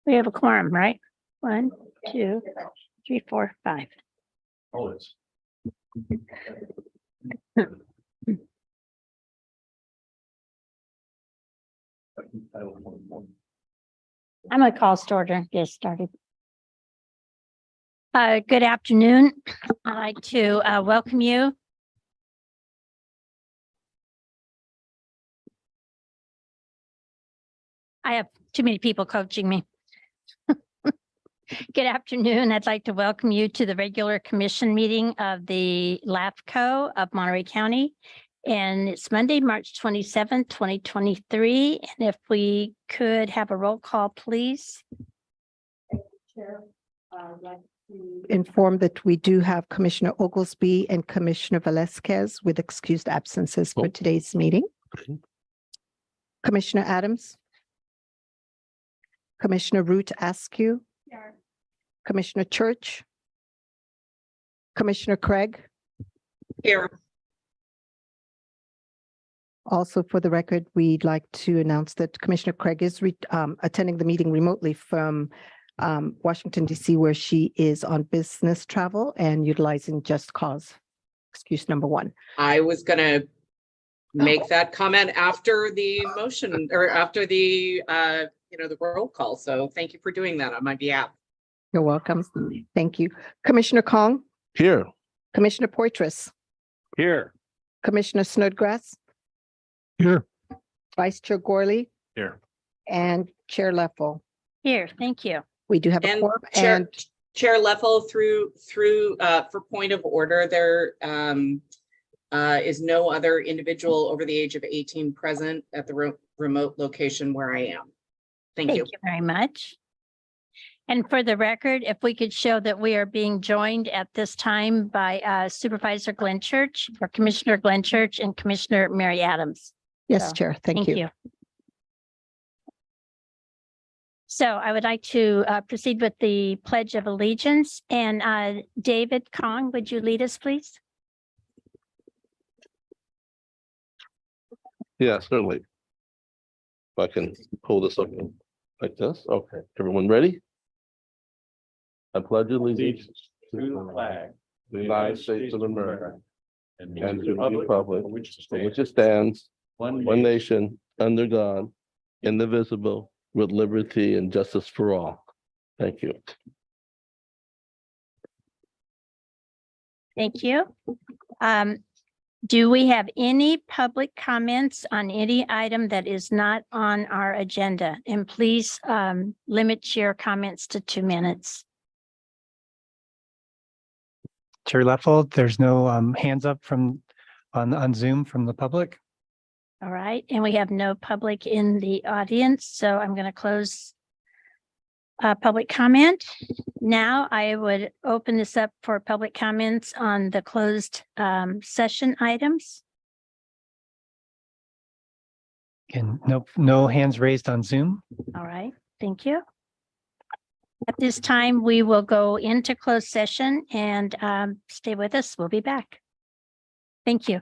We have a quorum, right? 1, 2, 3, 4, 5. Always. I'm gonna call starter and get started. Good afternoon. I'd like to welcome you. I have too many people coaching me. Good afternoon. I'd like to welcome you to the regular commission meeting of the LAFCO of Monterey County. And it's Monday, March 27th, 2023. And if we could have a roll call, please. Chair, I'd like to inform that we do have Commissioner Oglesby and Commissioner Velasquez with excused absences for today's meeting. Okay. Commissioner Adams. Commissioner Root Askew. Here. Commissioner Church. Commissioner Craig. Here. Also, for the record, we'd like to announce that Commissioner Craig is attending the meeting remotely from Washington, D.C., where she is on business travel and utilizing Just Cause. Excuse number 1. I was gonna make that comment after the motion or after the the roll call. So thank you for doing that on my behalf. You're welcome. Thank you. Commissioner Kong, Here. Commissioner Poitras, Here. Commissioner Snodgrass, Here. Vice Chair Gorley, Here. and Chair Leffel. Here, thank you. We do have a And quorum and Chair Leffel, through for point of order, there is no other individual over the age of 18 present at the remote location where I am. Thank you. Thank you very much. And for the record, if we could show that we are being joined at this time by Supervisor Glenn Church, or Commissioner Glenn Church, and Commissioner Mary Adams. yes, So, Chair. Thank you. So I would like to proceed with the Pledge of Allegiance. And David Kong, would you lead us, please? Yeah, certainly. If I can pull this up like this. Okay, everyone ready? I pledge allegiance to the flag, of the United States of America, and and to the republic for which it for which stands, it stands, one one nation, under God, indivisible, with liberty and justice for all. Thank you. Thank you. Do we have any public comments on any item that is not on our agenda? And please limit your comments to 2 minutes. Chair Leffel, there's no hands up from on Zoom from the public. All right, and we have no public in the audience, so I'm going to close public comment. Now I would open this up for public comments on the closed session items. And no hands raised on Zoom. All right, thank you. At this time, we will go into closed session and stay with us. We'll be back. Thank you.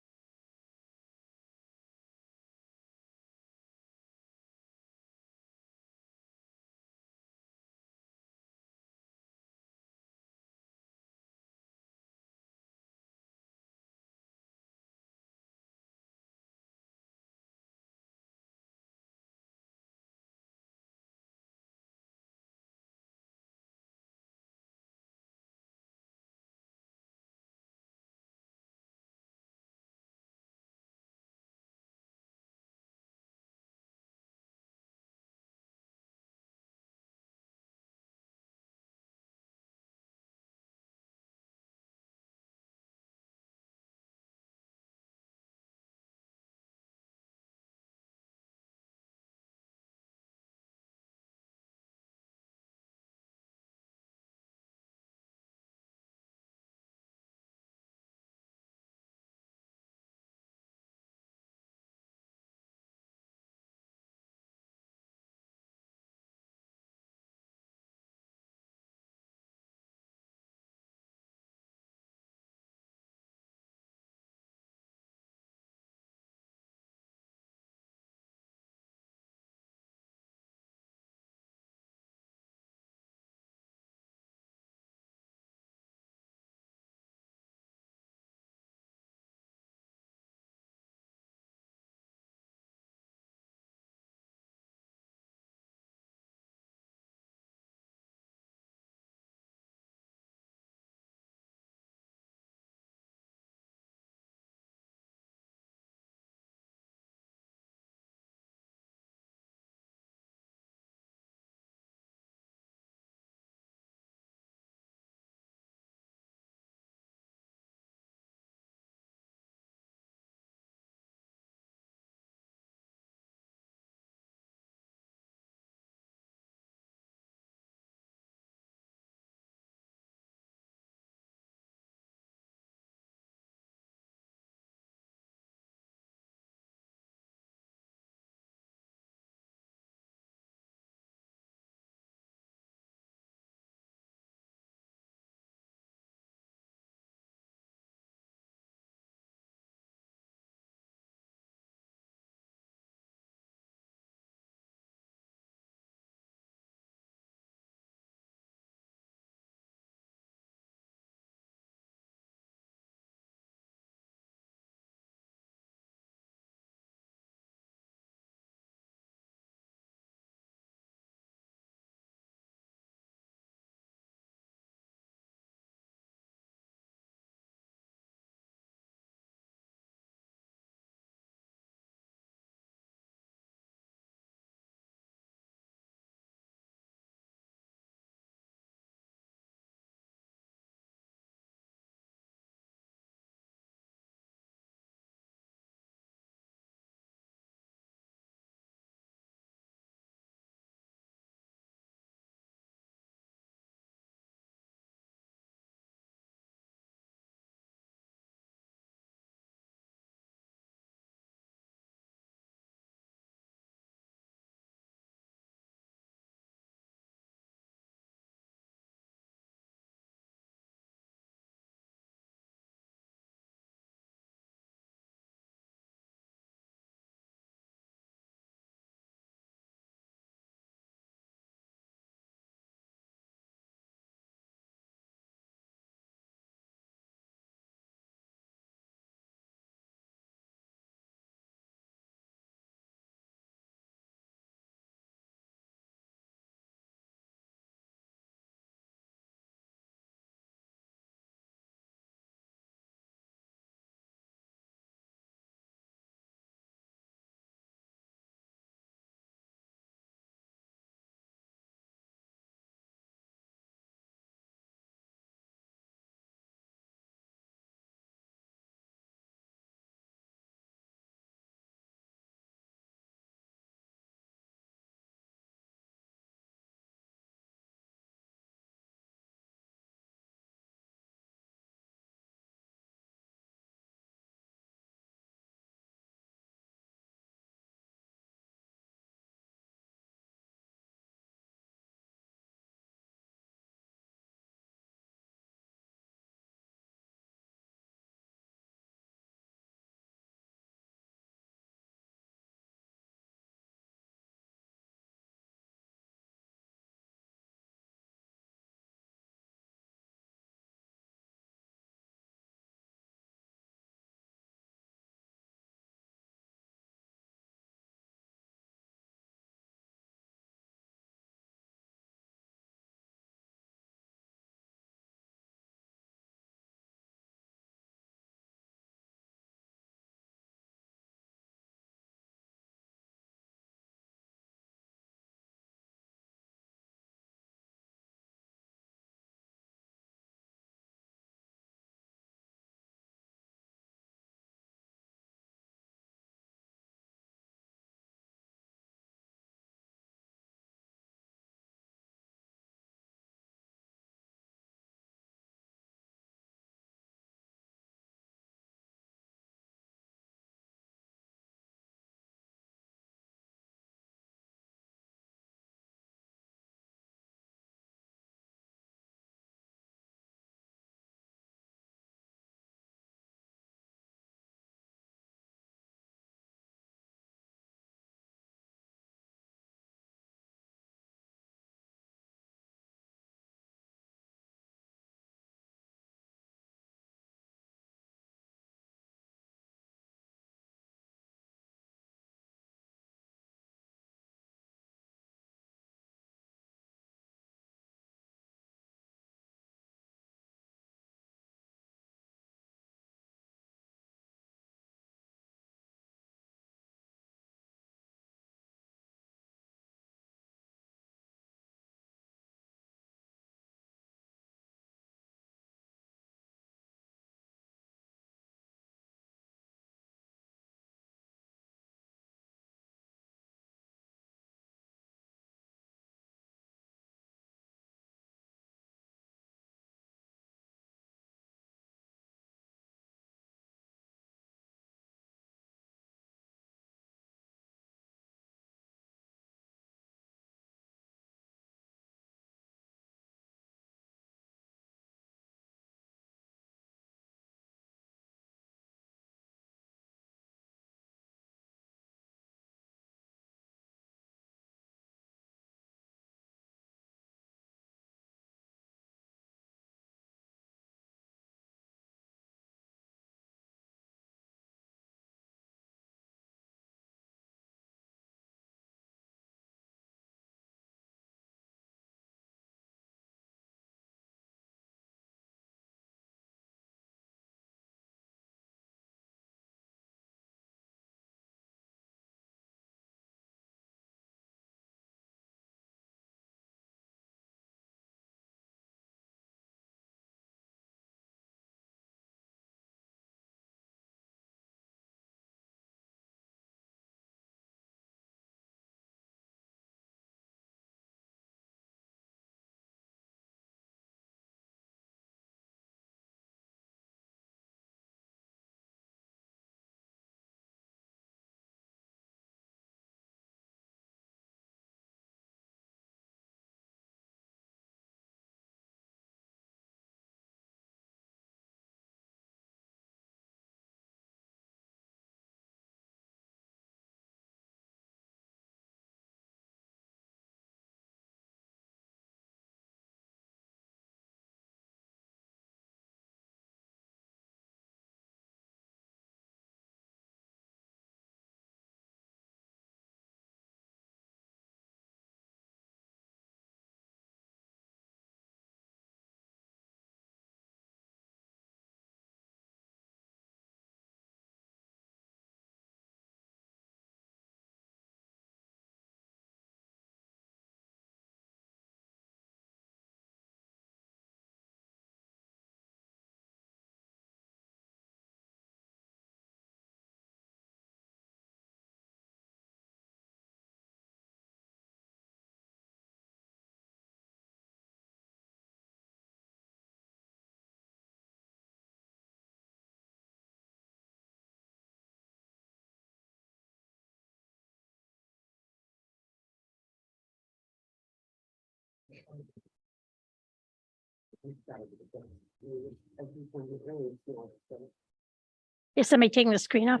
Is somebody taking the screen off?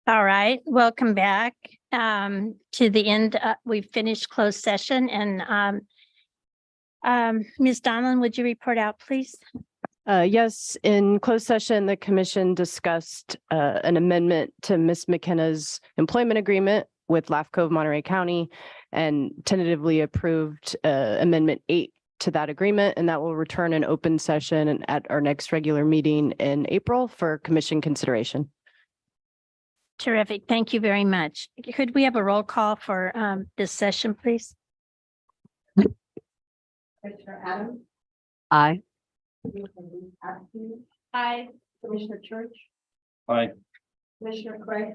All right, welcome back to the end. We've finished closed session and Ms. Donlin, would you report out, please? Yes, in closed session, the commission discussed an amendment to Ms. McKenna's employment agreement with LAFCO of Monterey County and tentatively approved Amendment 8 to that agreement, and that will return an open session and at our next regular meeting in April for commission consideration. Terrific. Thank you very much. Could we have a roll call for this session, please? Commissioner Adams? Aye. Aye. Commissioner Church? Aye. Commissioner Craig?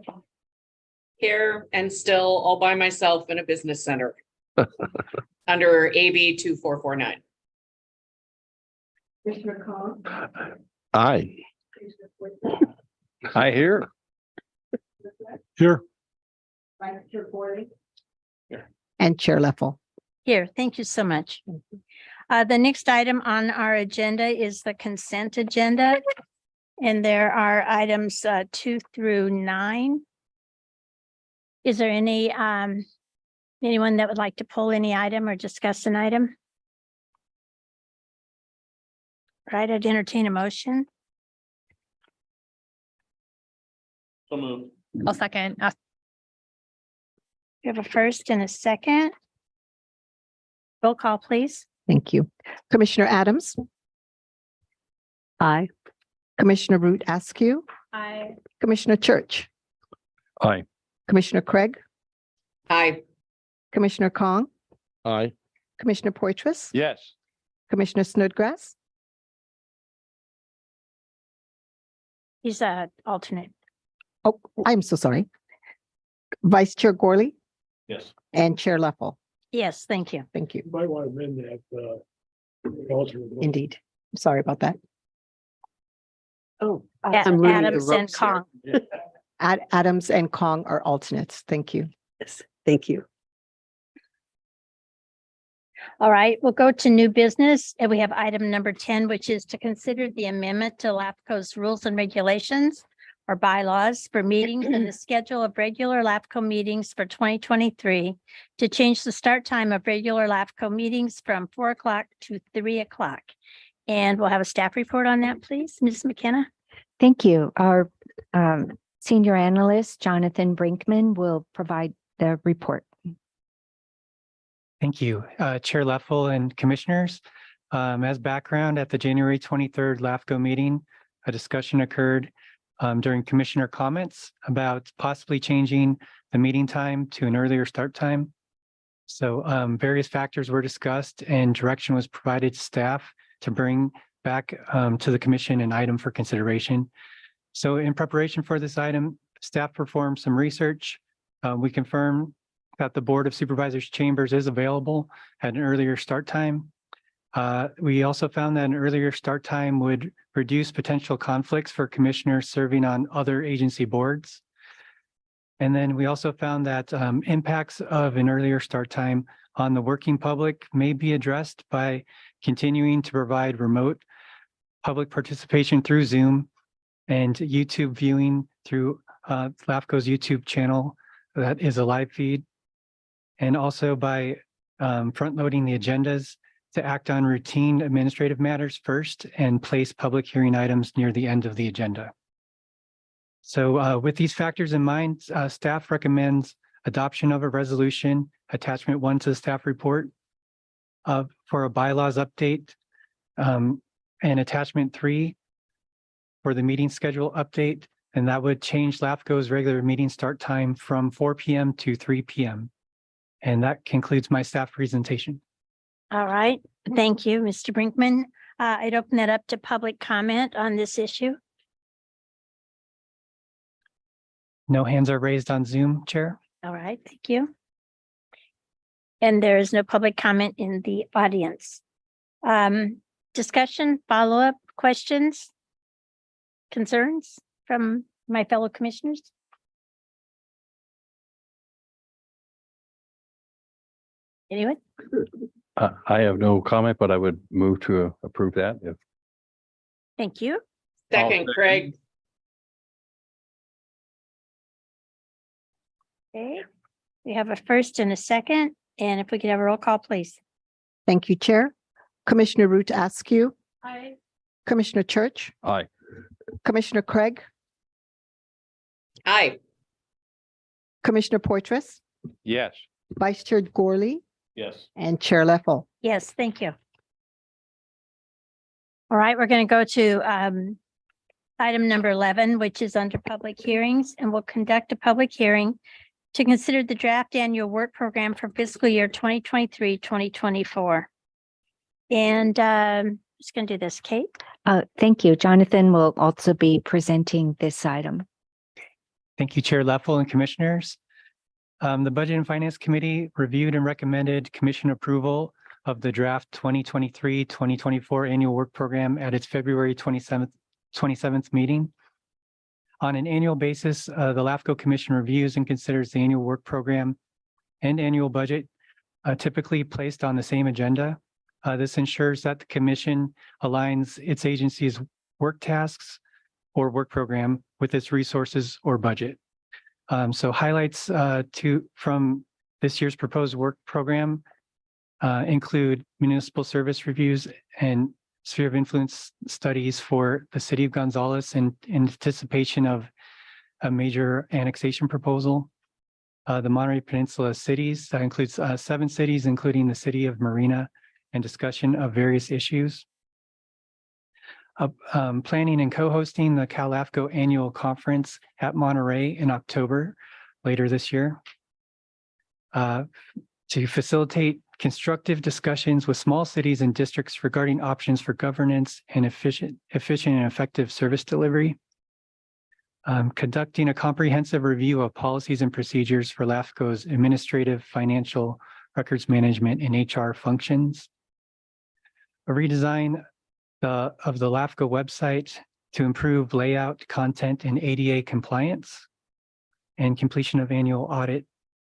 Here and still all by myself in a business center. Under AB 2449. Commissioner Kong? Aye. I hear. Here. Vice Chair Gordon? And Chair Leffel. Here, thank you so much. The next item on our agenda is the consent agenda. And there are items 2 through 9. Is there any anyone that would like to pull any item or discuss an item? Right, I'd entertain a motion. So moved. I'll second. We have a first and a second. Roll call, please. Thank you. Commissioner Adams? Aye. Commissioner Root Askew? Aye. Commissioner Church? Aye. Commissioner Craig? Aye. Commissioner Kong? Aye. Commissioner Poitras? Yes. Commissioner Snodgrass? He's a alternate. Oh, I'm so sorry. Vice Chair Gorley Yes. and Chair Leffel. Yes, thank you. Thank you. Might want to amend that, alternate. Indeed. Sorry about that. Oh. Adams and Kong. Adams and Kong are alternates. Thank you. Yes, thank you. All right, we'll go to new business and we have item number 10, which is to consider the amendment to LAFCO's rules and regulations or bylaws for meetings and the schedule of regular LAFCO meetings for 2023 to change the start time of regular LAFCO meetings from 4 o'clock to 3 o'clock. And we'll have a staff report on that, please. Ms. McKenna. Thank you. Our senior analyst, Jonathan Brinkman, will provide the report. Thank you, Chair Leffel and Commissioners. As background, at the January 23rd LAFCO meeting, a discussion occurred during Commissioner comments about possibly changing the meeting time to an earlier start time. So various factors were discussed and direction was provided to staff to bring back to the commission an item for consideration. So in preparation for this item, staff performed some research. We confirmed that the Board of Supervisors chambers is available at an earlier start time. We also found that an earlier start time would reduce potential conflicts for commissioners serving on other agency boards. And then we also found that impacts of an earlier start time on the working public may be addressed by continuing to provide remote public participation through Zoom and YouTube viewing through LAFCO's YouTube channel that is a live feed. And also by front loading the agendas to act on routine administrative matters first and place public hearing items near the end of the agenda. So with these factors in mind, staff recommends adoption of a resolution, attachment 1 to the staff report for a bylaws update and attachment 3 for the meeting schedule update. And that would change LAFCO's regular meeting start time from 4 p.m. to 3 p.m. And that concludes my staff presentation. All right, thank you, Mr. Brinkman. I'd open that up to public comment on this issue. No hands are raised on Zoom, Chair. All right, thank you. And there is no public comment in the audience. Discussion, follow-up, questions, concerns from my fellow commissioners? Anyone? I have no comment, but I would move to approve that if Thank you. Second, Craig. Okay, we have a first and a second, and if we could have a roll call, please. Thank you, Chair. Commissioner Root Askew, Aye. Commissioner Church, aye. Commissioner Craig, Aye. Commissioner Poitras, Yes. Vice Chair Gorley, Yes. and Chair Leffel. Yes, thank you. All right, we're going to go to item number 11, which is under public hearings, and we'll conduct a public hearing to consider the draft annual work program for fiscal year 2023, 2024. And just going to do this, Kate. Thank you. Jonathan will also be presenting this item. Thank you, Chair Leffel and Commissioners. The Budget and Finance Committee reviewed and recommended Commission approval of the draft 2023-2024 annual work program at its February 27th meeting. On an annual basis, the LAFCO Commission reviews and considers the annual work program and annual budget typically placed on the same agenda. This ensures that the Commission aligns its agency's work tasks or work program with its resources or budget. So highlights from this year's proposed work program include municipal service reviews and sphere of influence studies for the city of Gonzales in anticipation of a major annexation proposal. The Monterey Peninsula cities, that includes 7 cities, including the city of Marina, and discussion of various issues. Planning and co-hosting the LAFCO annual conference at Monterey in October later this year. To facilitate constructive discussions with small cities and districts regarding options for governance and efficient and effective service delivery. Conducting a comprehensive review of policies and procedures for LAFCO's administrative, financial, records management, and HR functions. A redesign of the LAFCO website to improve layout, content, and ADA compliance, and completion of annual audit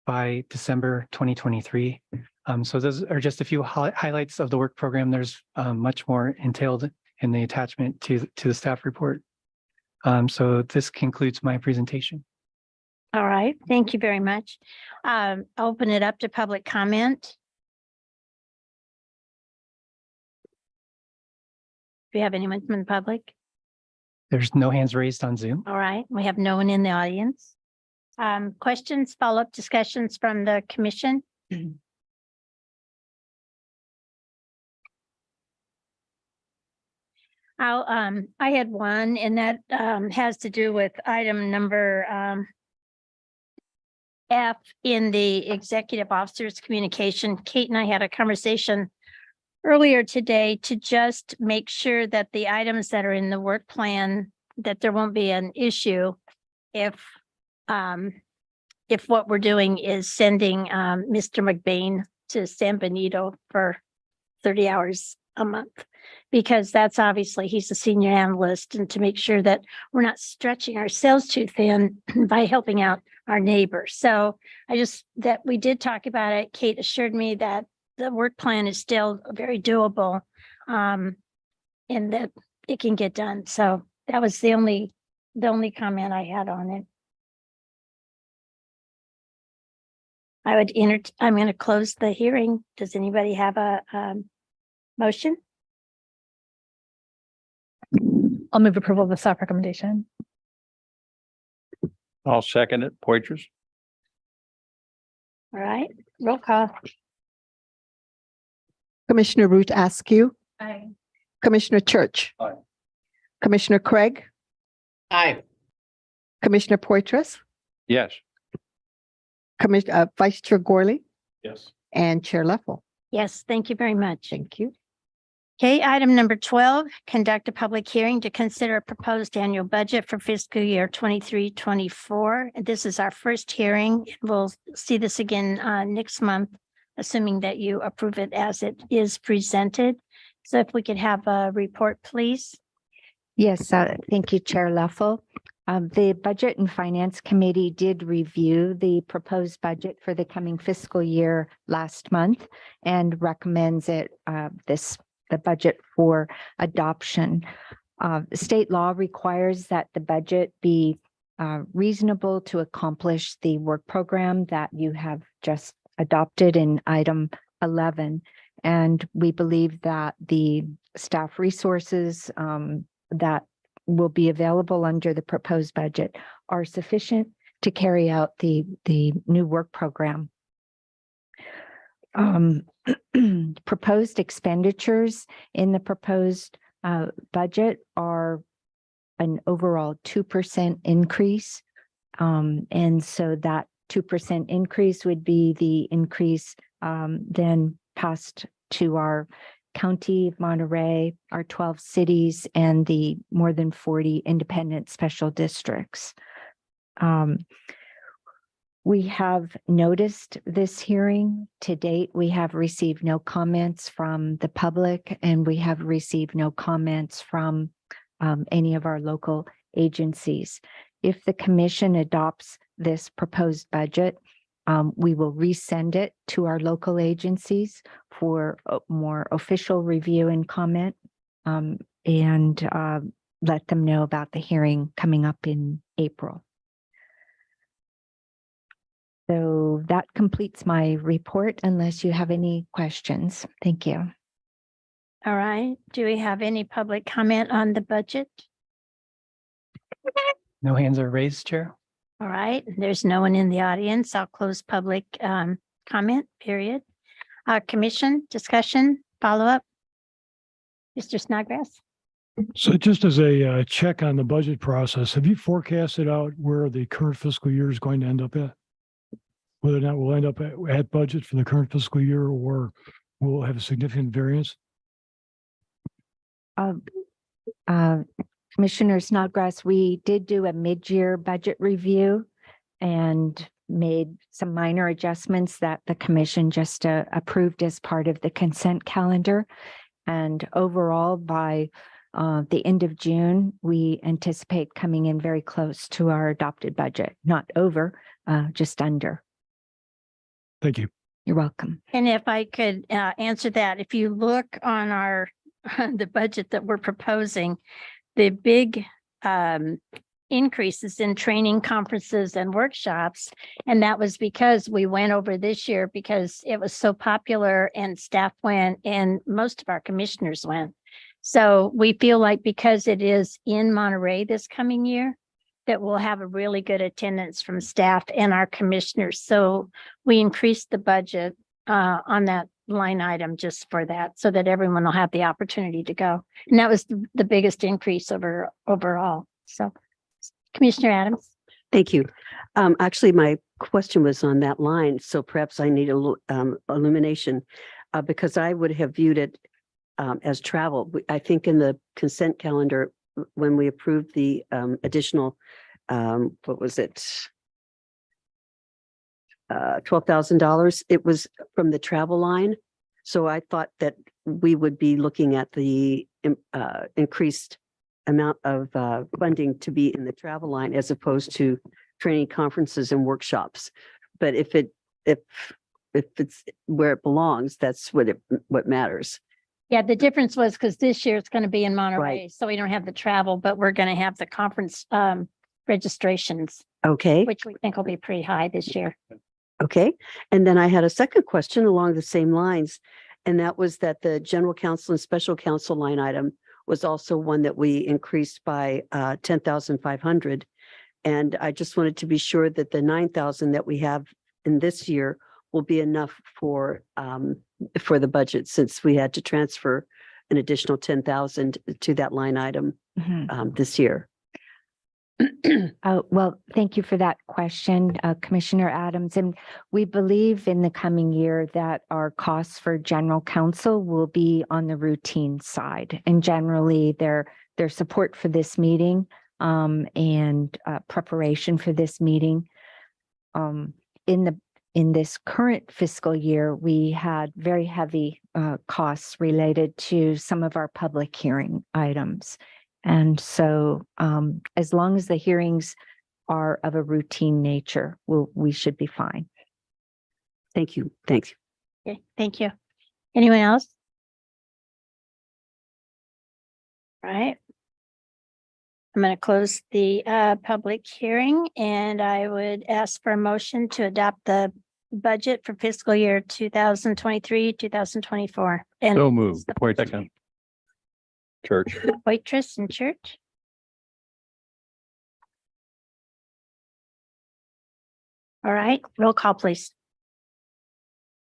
by December 2023. So those are just a few highlights of the work program. There's much more entailed in the attachment to the staff report. So this concludes my presentation. All right, thank you very much. I'll open it up to public comment. Do we have anyone from the public? There's no hands raised on Zoom. All right, we have no one in the audience. Questions, follow-up discussions from the commission? I had one, and that has to do with item number F in the executive officer's communication. Kate and I had a conversation earlier today to just make sure that the items that are in the work plan, that there won't be an issue if what we're doing is sending Mr. McBain to San Benito for 30 hours a month, because that's obviously, he's a senior analyst, and to make sure that we're not stretching ourselves too thin by helping out our neighbors. So that we did talk about it. Kate assured me that the work plan is still very doable, and that it can get done. So that was the only comment I had on it. I'm going to close the hearing. Does anybody have a motion? I'll move approval of the staff recommendation. I'll second it. Poitras? All right, roll call. Commissioner Root Askew, Aye. Commissioner Church. Aye. Commissioner Craig, Aye. Commissioner Poitras, Yes. Vice Chair Gorley, Yes. and Chair Leffel. Yes, thank you very much. Thank you. Okay, item number 12, conduct a public hearing to consider a proposed annual budget for fiscal year 23-24. This is our first hearing. We'll see this again next month, assuming that you approve it as it is presented. So if we could have a report, please. Yes, thank you, Chair Leffel. The Budget and Finance Committee did review the proposed budget for the coming fiscal year last month and recommends the budget for adoption. State law requires that the budget be reasonable to accomplish the work program that you have just adopted in item 11. And we believe that the staff resources that will be available under the proposed budget are sufficient to carry out the new work program. Proposed expenditures in the proposed budget are an overall 2% increase. And so that 2% increase would be the increase then passed to our County of Monterey, our 12 cities, and the more than 40 independent special districts. We have noticed this hearing. To date, we have received no comments from the public, and we have received no comments from any of our local agencies. If the commission adopts this proposed budget, we will resend it to our local agencies for a more official review and comment, and let them know about the hearing coming up in April. So that completes my report, unless you have any questions. Thank you. All right. Do we have any public comment on the budget? No hands are raised, Chair. All right. There's no one in the audience. I'll close public comment, period. Commission discussion, follow-up. Mr. Snodgrass? So just as a check on the budget process, have you forecasted out where the current fiscal year is going to end up at? Whether or not we'll end up at budget for the current fiscal year, or we'll have a significant variance? Commissioner Snodgrass, we did do a mid-year budget review and made some minor adjustments that the commission just approved as part of the consent calendar. And overall, by the end of June, we anticipate coming in very close to our adopted budget, not over, just under. Thank you. You're welcome. And if I could answer that, if you look on our the budget that we're proposing, the big increases in training, conferences, and workshops. And that was because we went over this year because it was so popular and staff went and most of our commissioners went. So we feel like because it is in Monterey this coming year, that we'll have a really good attendance from staff and our commissioners. So we increased the budget on that line item just for that, so that everyone will have the opportunity to go. And that was the biggest increase overall. So Commissioner Adams. Thank you. Actually, my question was on that line, so perhaps I need a little illumination because I would have viewed it as travel. I think in the consent calendar, when we approved the additional, what was it? $12,000, it was from the travel line. So I thought that we would be looking at the increased amount of funding to be in the travel line as opposed to training, conferences, and workshops. But if it's where it belongs, that's what matters. Yeah, the difference was because this year it's going to be in Monterey, Right. so we don't have the travel, but we're going to have the conference registrations, Okay. which we think will be pretty high this year. Okay. And then I had a second question along the same lines, and that was that the general counsel and special counsel line item was also one that we increased by 10,500. And I just wanted to be sure that the 9,000 that we have in this year will be enough for the budget, since we had to transfer an additional 10,000 to that line item this year. Well, thank you for that question, Commissioner Adams. And we believe in the coming year that our costs for general counsel will be on the routine side. And generally, their support for this meeting and preparation for this meeting. In this current fiscal year, we had very heavy costs related to some of our public hearing items. And so as long as the hearings are of a routine nature, we should be fine. Thank you. Thanks. Okay, thank you. Anyone else? All right. I'm going to close the public hearing, and I would ask for a motion to adopt the budget for fiscal year 2023, 2024. And So moved. Wait a second. Church. Waitress and Church. All right, roll call, please.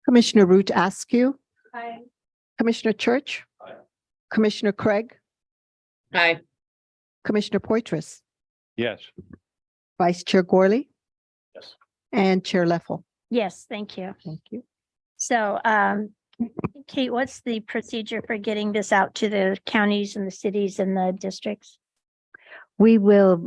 Commissioner Root Askew, Aye. Commissioner Church, Commissioner Craig, Hi, Commissioner Poitras, Yes. Vice Chair Gorley, Yes. and Chair Leffel. Yes, thank you. Thank you. So, Kate, what's the procedure for getting this out to the counties and the cities and the districts? We will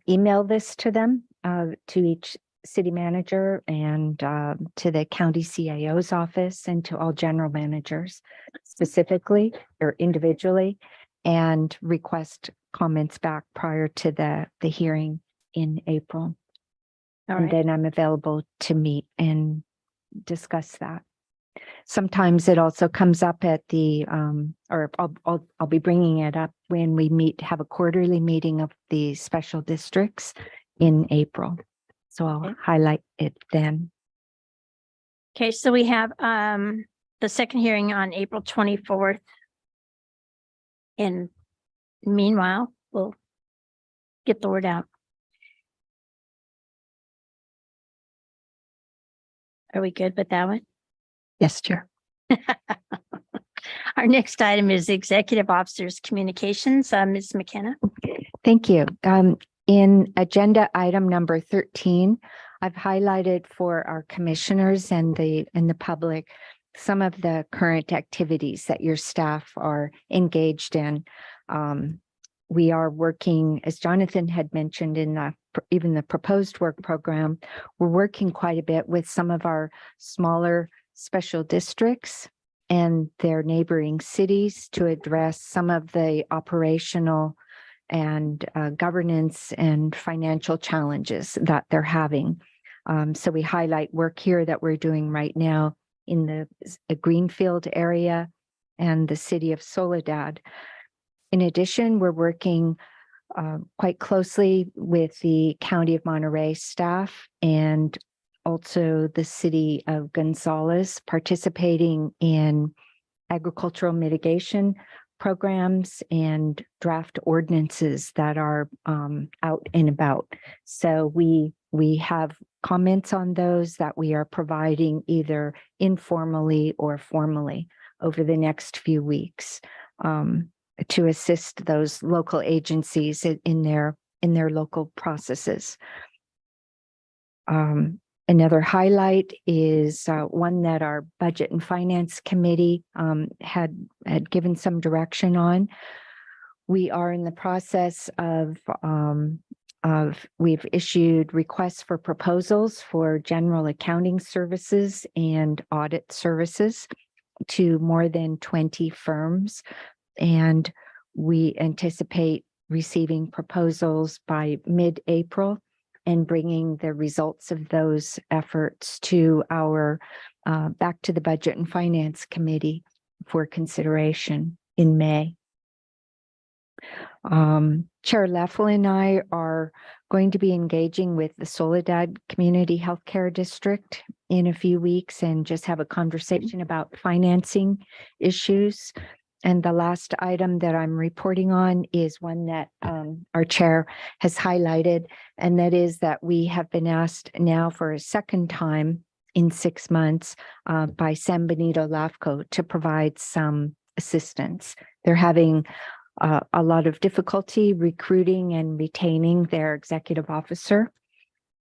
email this to them, to each city manager and to the county CAO's office and to all general managers specifically or individually, and request comments back prior to the hearing in April. All And right, then I'm available to meet and discuss that. Sometimes it also comes up at the, or I'll be bringing it up when we have a quarterly meeting of the special districts in April. So I'll Okay. highlight it then. okay, so we have the second hearing on April 24th. And meanwhile, we'll get the word out. Are we good with that one? Yes, Chair. Our next item is Executive Officers Communications. Ms. McKenna. Thank you. In agenda item number 13, I've highlighted for our commissioners and the public some of the current activities that your staff are engaged in. We are working, as Jonathan had mentioned, in even the proposed work program, we're working quite a bit with some of our smaller special districts and their neighboring cities to address some of the operational and governance and financial challenges that they're having. So we highlight work here that we're doing right now in the Greenfield area and the city of Soledad. In addition, we're working quite closely with the County of Monterey staff and also the city of Gonzales, participating in agricultural mitigation programs and draft ordinances that are out and about. So we have comments on those that we are providing either informally or formally over the next few weeks to assist those local agencies in their local processes. Another highlight is one that our Budget and Finance Committee had given some direction on. We are in the process of we've issued requests for proposals for general accounting services and audit services to more than 20 firms. And we anticipate receiving proposals by mid-April and bringing the results of those efforts to our back to the Budget and Finance Committee for consideration in May. Chair Leffel and I are going to be engaging with the Soledad Community Healthcare District in a few weeks and just have a conversation about financing issues. And the last item that I'm reporting on is one that our chair has highlighted, and that is that we have been asked now for a second time in 6 months by San Benito LAFCO to provide some assistance. They're having a lot of difficulty recruiting and retaining their executive officer.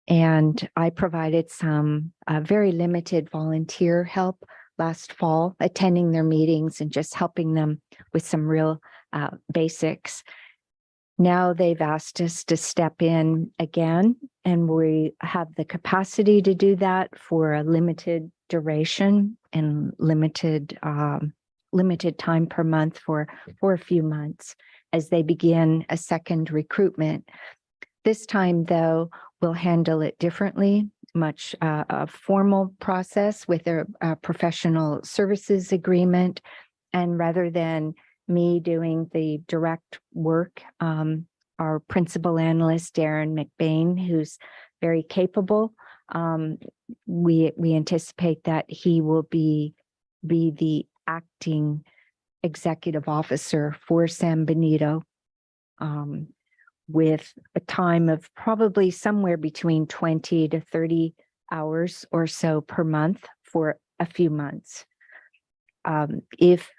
And I provided some very limited volunteer help last fall, attending their meetings and just helping them with some real basics. Now they've asked us to step in again, and we have the capacity to do that for a limited duration and limited time per month for a few months. as they begin a second recruitment. This time, though, we'll handle it differently, much a formal process with a professional services agreement. And rather than me doing the direct work, our principal analyst, Darren McBain, who's very capable, we anticipate that he will be the acting executive officer for San Benito, with a time of probably somewhere between 20 to 30 hours or so per month for a few months. If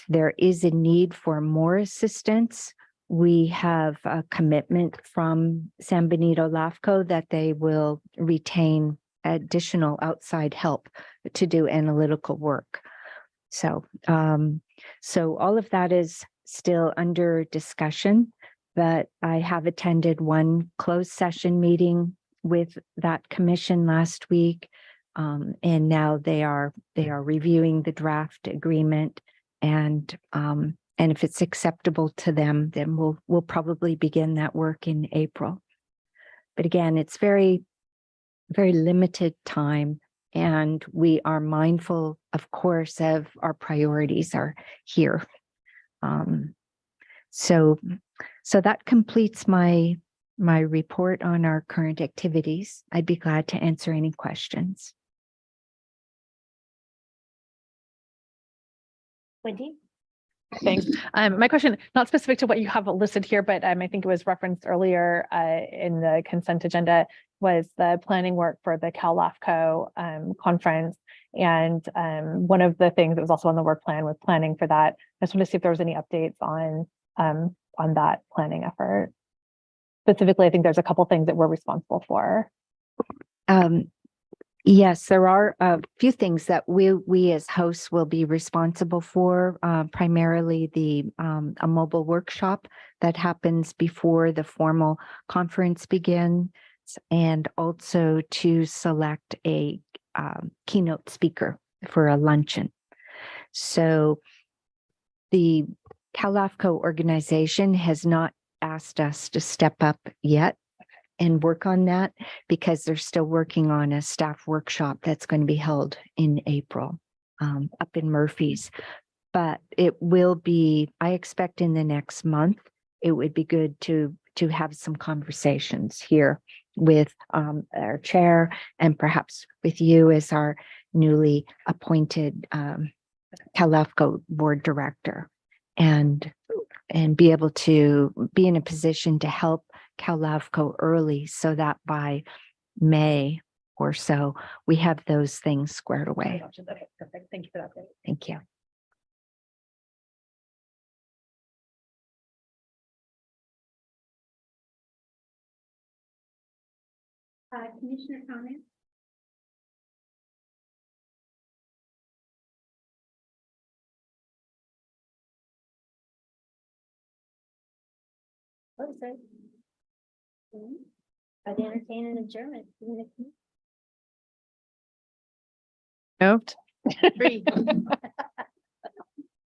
there is a need for more assistance, we have a commitment from San Benito LAFCO that they will retain additional outside help to do analytical work. So all of that is still under discussion, but I have attended one closed session meeting with that commission last week. And now they are reviewing the draft agreement, and if it's acceptable to them, then we'll probably begin that work in April. But again, it's very, very limited time, and we are mindful, of course, of our priorities are here. So that completes my report on our current activities. I'd be glad to answer any questions. Wendy? Thanks. My question, not specific to what you have listed here, but I think it was referenced earlier in the consent agenda, was the planning work for the Cal LAFCO conference. And one of the things that was also on the work plan was planning for that. I just want to see if there was any updates on that planning effort. Specifically, I think there's a couple things that we're responsible for. Yes, there are a few things that we as hosts will be responsible for, primarily a mobile workshop that happens before the formal conference begins, and also to select a keynote speaker for a luncheon. So the Cal LAFCO organization has not asked us to step up yet and work on that, because they're still working on a staff workshop that's going to be held in April up in Murphy's. But it will be, I expect in the next month, it would be good to have some conversations here with our chair, and perhaps with you as our newly appointed Cal LAFCO board director, and be able to be in a position to help Cal LAFCO early, so that by May or so, we have those things squared away. Okay, perfect. Thank you for that. Thank you. Commissioner comment? What is it? I'd entertain an adjournment. Moved. Free.